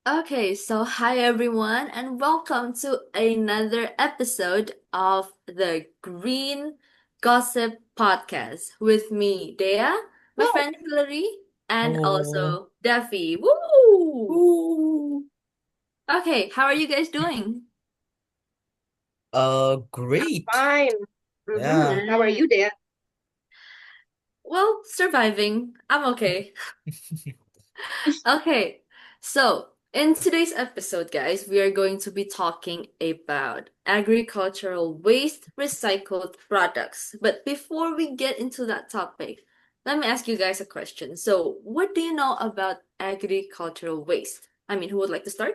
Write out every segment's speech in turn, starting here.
Okay, so hi everyone, and welcome to another episode of the Green Gossip Podcast with me, Dea, my Oh, friend Hillary, and oh, also Daffy. Woo! ooh, Okay, how are you guys doing? great. Fine. Yeah. How are Mm, you, Dan? well, surviving. I'm okay. Okay, so in today's episode, guys, we are going to be talking about agricultural waste recycled products. But before we get into that topic, let me ask you guys a question. So, what do you know about agricultural waste? I mean, who would like to start?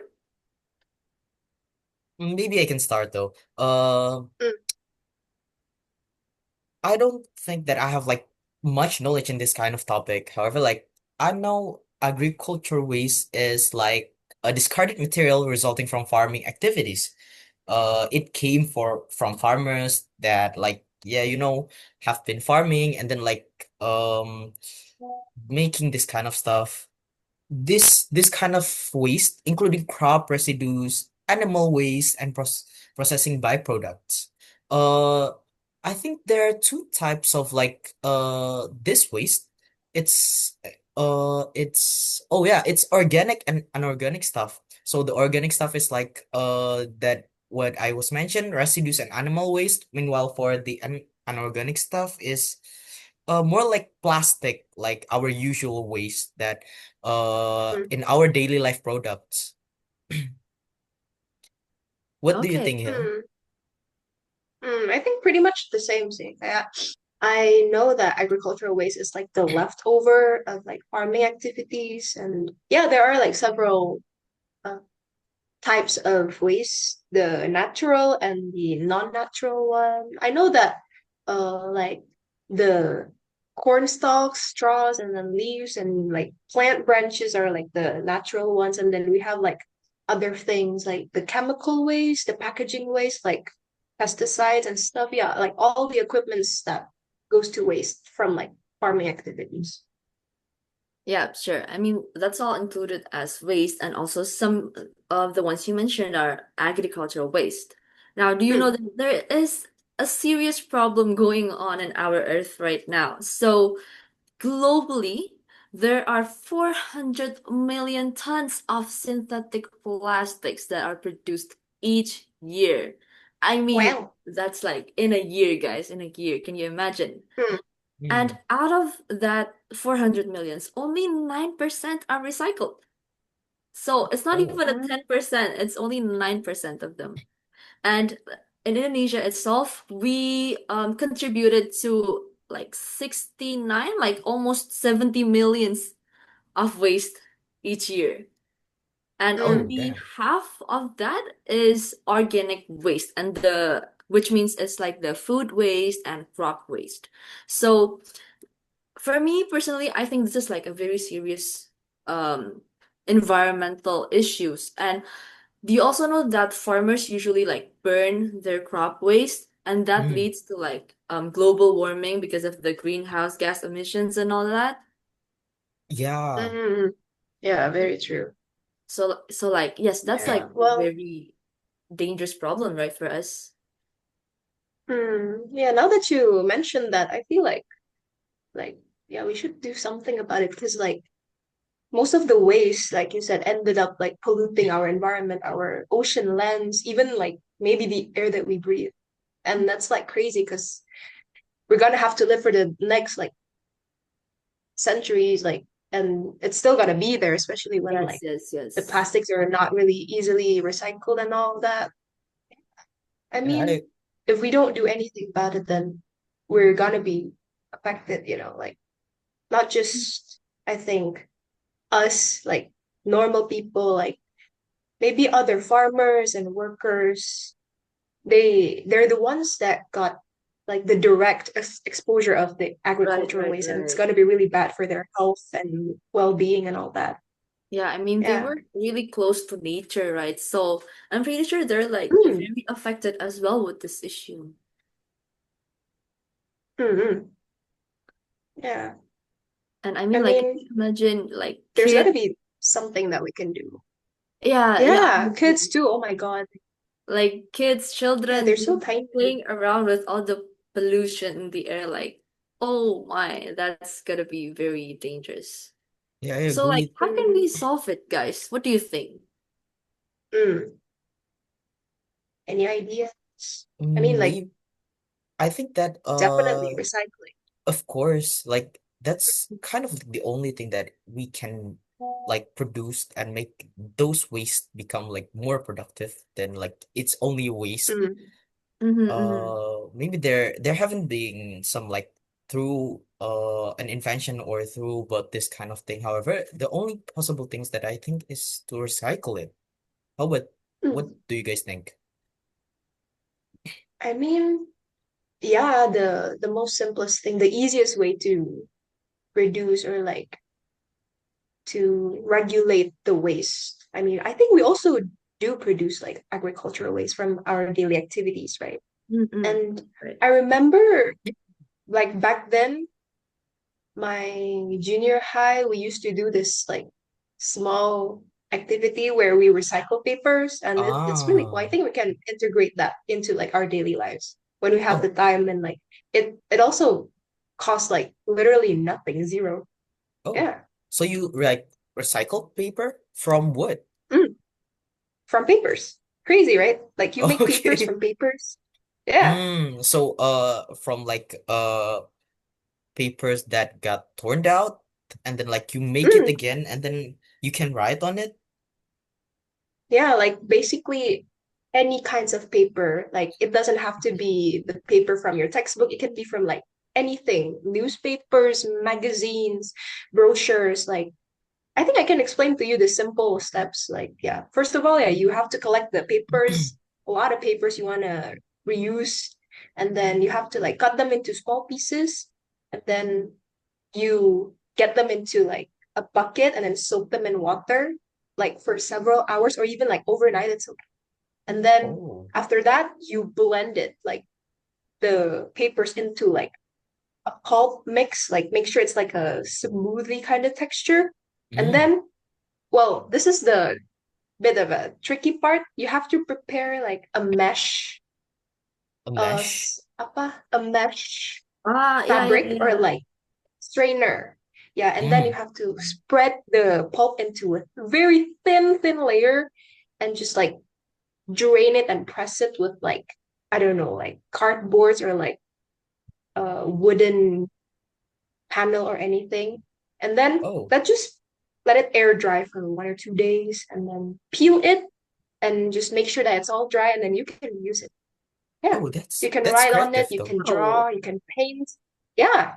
Maybe I can start though. Mm, I don't think that I have like much knowledge in this kind of topic. However, like I know agriculture waste is like a discarded material resulting from farming activities. It came from farmers that like yeah, have been farming and then like making this kind of stuff. This kind of waste, including crop residues, animal waste, and processing byproducts. Uh, I think there are two types of like this waste. It's oh yeah, it's organic and unorganic stuff. So the organic stuff is like that what I was mentioned, residues and animal waste. Meanwhile, for the unorganic stuff is more like plastic, like our usual waste that mm, in our daily life products. What do you Okay. think, Hill? mm, I think pretty much the same thing. I know that agricultural waste is like the leftover of like farming activities, and yeah, there are like several uh, types of waste, the natural and the non-natural one. I know that like the corn stalks, straws, and then leaves and like plant branches are like the natural ones, and then we have like other things like the chemical waste, the packaging waste, like pesticides and stuff. Yeah, like all the equipments that goes to waste from like farming activities. Yeah, sure. I mean, that's all included as waste, and also some of the ones you mentioned are agricultural waste. Now, do you know Mm. that there is a serious problem going on in our Earth right now? So, globally, there are 400 million tons of synthetic plastics that are produced each year. I mean, Wow. that's like in a year, guys, in a year. Can you imagine? Mm. And Hmm. out of that 400 millions, only 9% are recycled. So it's not Oh, even a 10%, it's only 9% of them. And in Indonesia itself, we contributed to like 69, like almost 70 millions of waste each year. And Mm. oh, only damn. half of that is organic waste, and the which means it's like the food waste and crop waste. So for me personally, I think this is like a very serious um environmental issues. And do you also know that farmers usually like burn their crop waste, and that Mm. leads to like global warming because of the greenhouse gas emissions and all that? Yeah. Mm. Yeah, very true. So like yes, that's like Yeah. a Well, very dangerous problem, right, for us. yeah, now that you mentioned that, I feel like yeah, we should do something about it because like most of the waste, like you said, ended up like polluting our environment, our ocean lands, even like maybe the air that we breathe. And that's like crazy because we're gonna have to live for the next like centuries, like and it's still gonna be there, especially when Yes, like yes, the yes. plastics are not really easily recycled and all that. I Yeah, mean, if we don't do anything about it, then we're gonna be affected, like not just I think us, like normal people, like maybe other farmers and workers, they're the ones that got like the direct exposure of the Right, agricultural right, waste, and it's right. gonna be really bad for their health and well-being and all that. Yeah, I mean they Yeah. were really close to nature, right? So I'm pretty sure they're like Mm, very affected as well with this issue. mm, yeah. And I I mean, like, mean, imagine like there's kids. gotta be something that we can do. Yeah, yeah, Yeah, kids honestly. too. Oh my God. Like kids, Yeah, they're children so just tiny. playing around with all the pollution in the air, like, oh my, that's gonna be very dangerous. Yeah, I So, like, agree. how can we solve it, guys? What do you think? Mm. Any ideas? I mean, like, Maybe I think that definitely recycling. of course, like that's kind of the only thing that we can like produce and make those waste become like more productive than like it's only waste. Mm. Mm-hmm, mm-hmm. Maybe there haven't been some like through an invention or through but this kind of thing. However, the only possible things that I think is to recycle it. How about what Mm. do you guys think? I mean, yeah, the most simplest thing, the easiest way to reduce or like to regulate the waste. I mean, I think we also do produce like agricultural waste from our daily activities, right? Mm-hmm. And Right. I remember like back then, my junior high, we used to do this like small activity where we recycle papers, and it's really cool. I Ah, think we can integrate that into like our daily lives when we have the oh, time, and like it also costs like literally nothing, zero. oh. Yeah. So you like recycle paper from wood? Mm, from papers. Crazy, right? Like you make papers Okay. from papers. Yeah. So from like papers that got torn out and then like you make it Mm, again and then you can write on it. yeah, like basically any kinds of paper. Like it doesn't have to be the paper from your textbook. It can be from like anything, newspapers, magazines, brochures. Like I think I can explain to you the simple steps. Like, yeah, first of all, yeah, you have to collect the papers, a lot of papers you want to reuse, and then you have to like cut them into small pieces, and then you get them into like a bucket and then soak them in water, like for several hours or even like overnight. It's okay. And then Oh. after that, you blend it, like the papers into like a pulp mix, like make sure it's like a smoothie kind of texture. And Mm, then, well, this is the bit of a tricky part. You have to prepare like a mesh, a mesh. a mesh Ah, yeah, yeah, fabric or yeah. like strainer. Yeah, and then you Mm. have to spread the pulp into a very thin layer and just like drain it and press it with like, I don't know, like cardboards or like a wooden panel or anything. And then Oh. that just let it air dry for 1 or 2 days and then peel it and just make sure that it's all dry and then you can use it. Yeah. Oh, You can that's write on it, creative you though. can Oh, draw, you can paint. Yeah.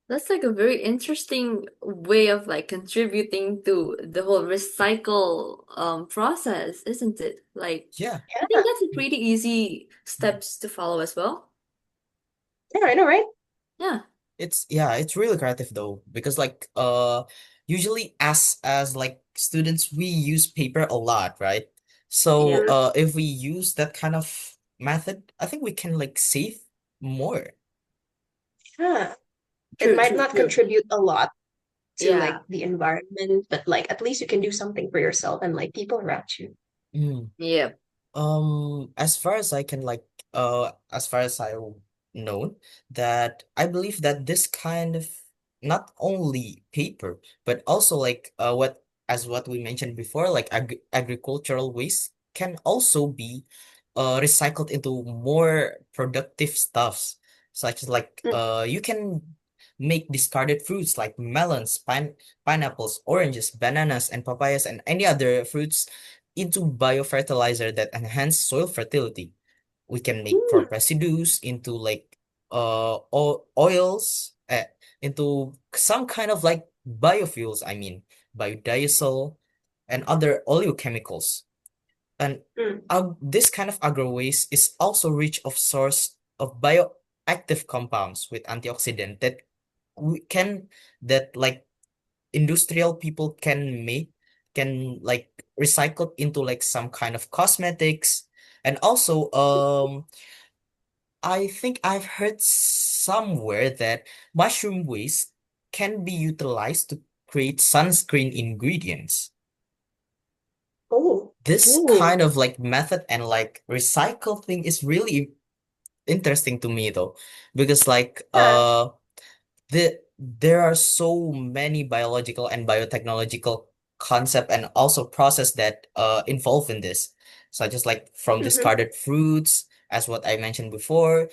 that's like a very interesting way of like contributing to the whole recycle process, isn't it? Like, Yeah. I think Yeah. that's a pretty easy steps to follow as well. Yeah, I know, right? Yeah. It's yeah, it's really creative though because like usually as like students we use paper a lot, right? So Yeah. Mm, if we use that kind of method, I think we can like save more. yeah. It True, might true, not true. contribute a lot to like Yeah. the environment, but like at least you can do something for yourself and like people around you. Mm. Yeah. As far as I can like as far as I known that I believe that this kind of not only paper but also like what as what we mentioned before like agricultural waste can also be recycled into more productive stuffs such as like Mm, you can make discarded fruits like melons, pineapples, oranges, bananas, and papayas and any other fruits into biofertilizer that enhance soil fertility. We can make mm, crop residues into like oils into some kind of like biofuels, I mean biodiesel and other oleochemicals. And mm, this kind of agro waste is also rich of source of bioactive compounds with antioxidant that we can that like industrial people can make can like recycle into like some kind of cosmetics and also I think I've heard somewhere that mushroom waste can be utilized to create sunscreen ingredients. Oh, This ooh, kind of like method and like recycle thing is really interesting to me though, because like yeah. there are so many biological and biotechnological concept and also process that involve in this, such as like from Mm-hmm. discarded fruits, as what I mentioned before,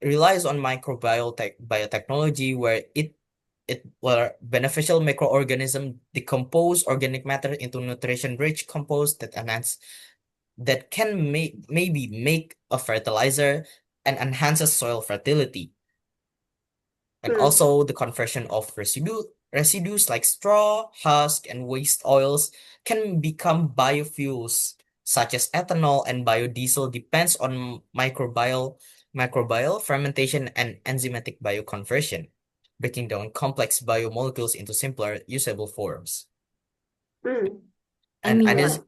relies on biotechnology where where beneficial microorganism decompose organic matter into nutrition-rich compost that can maybe make a fertilizer and enhances soil fertility. And Mm, also the conversion of residues like straw, husk, and waste oils can become biofuels such as ethanol and biodiesel depends on microbial fermentation and enzymatic bioconversion, breaking down complex biomolecules into simpler usable forms. mm, I And mean, and yeah. is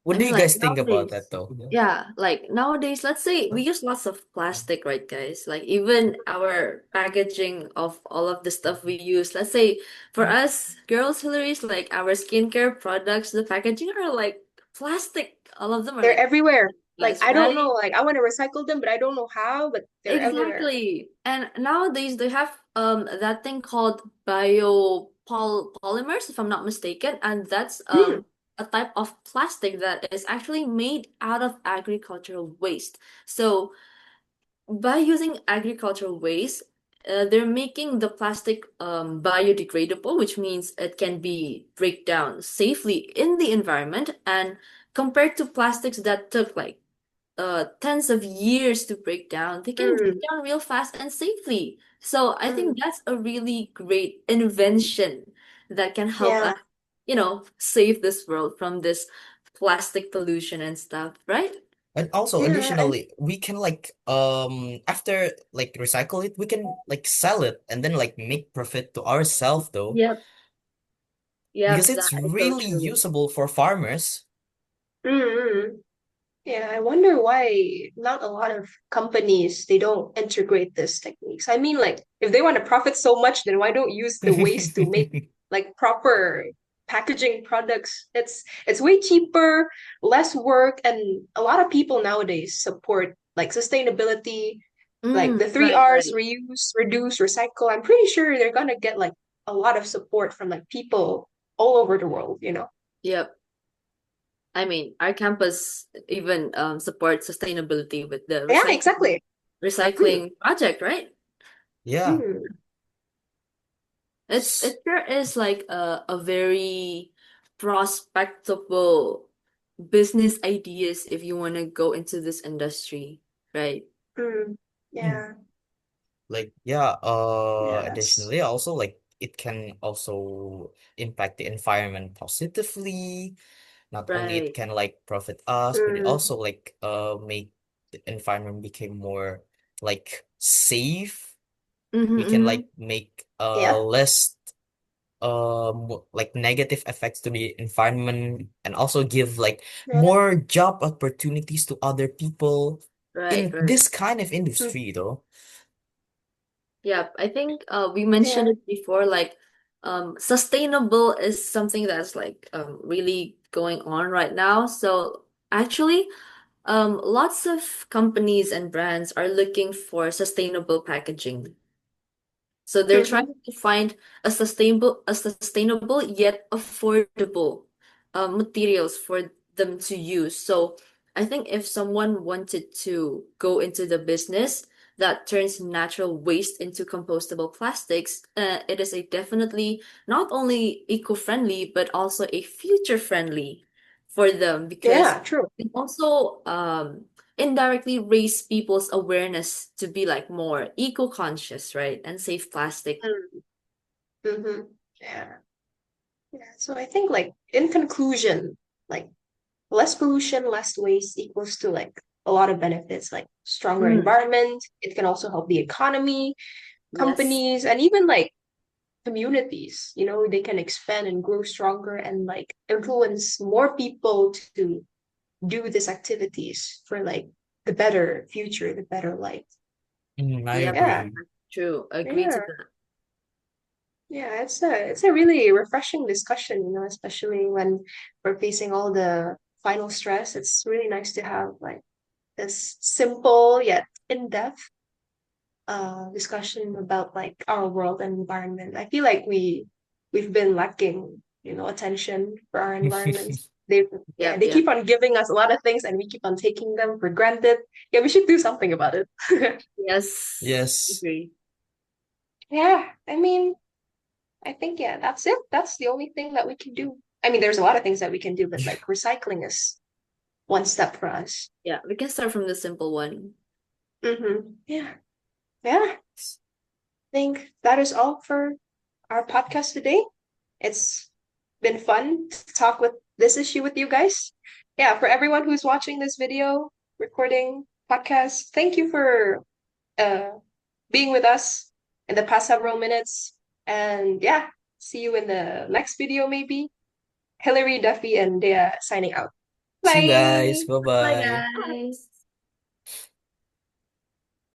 what I do mean, you like guys think about that nowadays, though? yeah, like nowadays, let's say we use lots of plastic, right, guys? Like even our packaging of all of the stuff we use. Let's say for us girls, Hillary's, like our skincare products, the packaging are like plastic. All of them are They're like everywhere. Like glass, I don't know, right? like I want to recycle them, but I don't know how, but they're everywhere. Exactly. And nowadays they have that thing called biopolymers, if I'm not mistaken, and that's Mm, a type of plastic that is actually made out of agricultural waste. So by using agricultural waste, they're making the plastic biodegradable, which means it can be break down safely in the environment. And compared to plastics that took like tens of years to break down, they can break mm, down real fast and safely. So I think mm. that's a really great invention that can help us, Yeah. save this world from this plastic pollution and stuff, right? And also Yeah. And additionally, we can like after like recycle it, we can like sell it and then like make profit to ourselves though, Yep, because yep, that it's is so really true. usable for farmers. mm, yeah, I wonder why not a lot of companies they don't integrate these techniques. I mean, like if they want to profit so much, then why don't use the waste to make like proper packaging products? It's way cheaper, less work, and a lot of people nowadays support like sustainability, like the three Right, R's, right. reuse, reduce, recycle. I'm pretty sure they're gonna get like a lot of support from like people all over the world, you know? Yep. I mean, our campus even supports sustainability with the Yeah, recycling exactly. Mm, recycling project, right? Yeah. mm, It sure is like a very prospectable business ideas if you want to go into this industry, right? mm. Mm. Yeah. Like yeah, Yes. additionally also like it can also impact the environment positively. Not only it Right. can like profit us, but it Mm, also like make the environment become more like safe. Mm-hmm, We can mm-hmm. like make yeah. less like negative effects to the environment and also give like Yeah. more job opportunities to other people Right, in right. this kind of Mm, industry though. Yeah, I think we mentioned yeah. it before, like sustainable is something that's like really going on right now. So actually, lots of companies and brands are looking for sustainable packaging. So they're Mm-hmm. trying to find a sustainable yet affordable materials for them to use. So I think if someone wanted to go into the business that turns natural waste into compostable plastics, it is a definitely not only eco-friendly but also a future-friendly for them because Yeah, true. it also indirectly raise people's awareness to be like more eco-conscious, right? And save plastic. Mm, mm-hmm. Yeah. Yeah. So I think like in conclusion, like less pollution, less waste equals to like a lot of benefits, like stronger Mm, environment. It can also help the economy, yes. companies, and even like communities. You know, they can expand and grow stronger and like influence more people to do these activities for like the better future, the better life. Mm, I Yep. Yeah, agree. True. Agree to yeah, that. Yeah, it's a really refreshing discussion, especially when we're facing all the final stress. It's really nice to have like this simple yet in-depth discussion about like our world and environment. I feel like we've been lacking, attention for our environments. Yeah, Yep, they yep. keep on giving us a lot of things and we keep on taking them for granted. Yeah, we should do something about it. Yes. Yes. Agree. Yeah, I mean, I think yeah, that's it. That's the only thing that we can do. I mean, there's a lot of things that we can do, but like recycling is one step for us. Yeah, we can start from the simple one. Yeah. Yeah. I think that is all for our podcast today. It's been fun to talk with this issue with you guys. Yeah, for everyone who's watching this video, recording, podcast, thank you for uh being with us in the past several minutes. And yeah, see you in the next video maybe. Hillary, Duffy, and Dea signing out. See you guys. Bye. Bye, Bye-bye. guys.